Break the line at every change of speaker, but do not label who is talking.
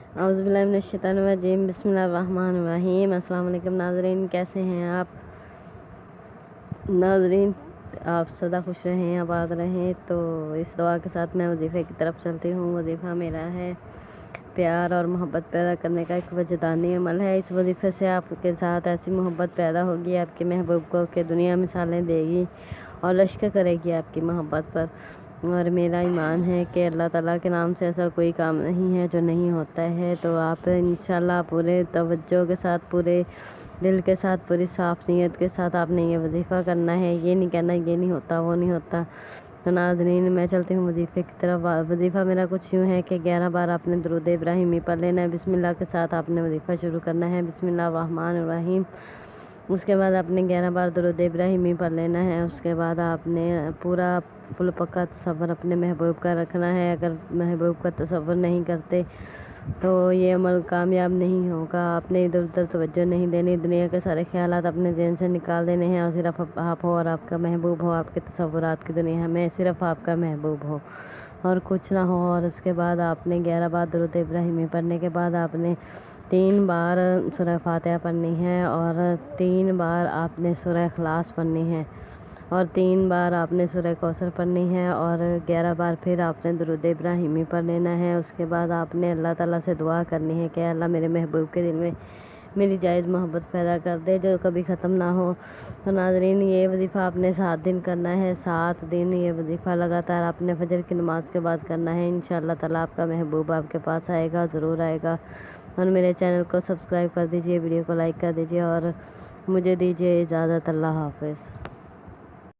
اعوذ باللہ من الشیطان الرجیم، بسم اللہ الرحمن الرحیم۔ السلام علیکم ناظرین، کیسے ہیں آپ ناظرین؟ آپ سدا خوش رہیں، آباد رہیں۔ تو اس دعا کے ساتھ میں وظیفے کی طرف چلتی ہوں۔ وظیفہ میرا ہے پیار اور محبت پیدا کرنے کا ایک وجدانی عمل ہے۔ اس وظیفے سے آپ کے ساتھ ایسی محبت پیدا ہوگی آپ کے محبوب کو کہ دنیا مثالیں دے گی اور لشکر کرے گی آپ کی محبت پر۔ اور میرا ایمان ہے کہ اللہ تعالیٰ کے نام سے ایسا کوئی کام نہیں ہے جو نہیں ہوتا ہے۔ تو آپ انشاءاللہ پورے توجہ کے ساتھ، پورے دل کے ساتھ، پوری صاف نیت کے ساتھ آپ نے یہ وظیفہ کرنا ہے۔ یہ نہیں کہنا یہ نہیں ہوتا، وہ نہیں ہوتا۔ تو ناظرین، میں چلتی ہوں وظیفے کی طرف۔ وظیفہ میرا کچھ یوں ہے کہ 11 بار آپ نے درود ابراہیمی پڑھ لینا ہے۔ بسم اللہ کے ساتھ آپ نے وظیفہ شروع کرنا ہے، بسم اللہ الرحمن الرحیم۔ اس کے بعد آپ نے 11 بار درود ابراہیمی پڑھ لینا ہے۔ اس کے بعد آپ نے پورا پل پکا تصور اپنے محبوب کا رکھنا ہے۔ اگر محبوب کا تصور نہیں کرتے تو یہ عمل کامیاب نہیں ہوگا۔ آپ نے ادھر ادھر توجہ نہیں دینی، دنیا کے سارے خیالات اپنے ذہن سے نکال دینے ہیں، اور صرف آپ ہو اور آپ کا محبوب ہو۔ آپ کے تصورات کی دنیا میں صرف آپ کا محبوب ہو اور کچھ نہ ہو۔ اور اس کے بعد آپ نے 11 بار درود ابراہیمی پڑھنے کے بعد آپ نے 3 بار سورہ فاتحہ پڑھنی ہے، اور 3 بار آپ نے سورہ اخلاص پڑھنی ہے، اور 3 بار آپ نے سورہ کوثر پڑھنی ہے، اور 11 بار پھر آپ نے درود ابراہیمی پڑھ لینا ہے۔ اس کے بعد آپ نے اللہ تعالیٰ سے دعا کرنی ہے کہ اللہ میرے محبوب کے دل میں میری جائز محبت پیدا کر دے جو کبھی ختم نہ ہو۔ تو ناظرین، یہ وظیفہ آپ نے 7 دن کرنا ہے۔ 7 دن یہ وظیفہ لگاتار آپ نے فجر کی نماز کے بعد کرنا ہے۔ انشاءاللہ تعالیٰ آپ کا محبوب آپ کے پاس آئے گا، ضرور آئے گا۔ اور میرے چینل کو سبسکرائب کر دیجئے، ویڈیو کو لائک کر دیجئے، اور مجھے دیجئے اجازت۔ اللہ حافظ۔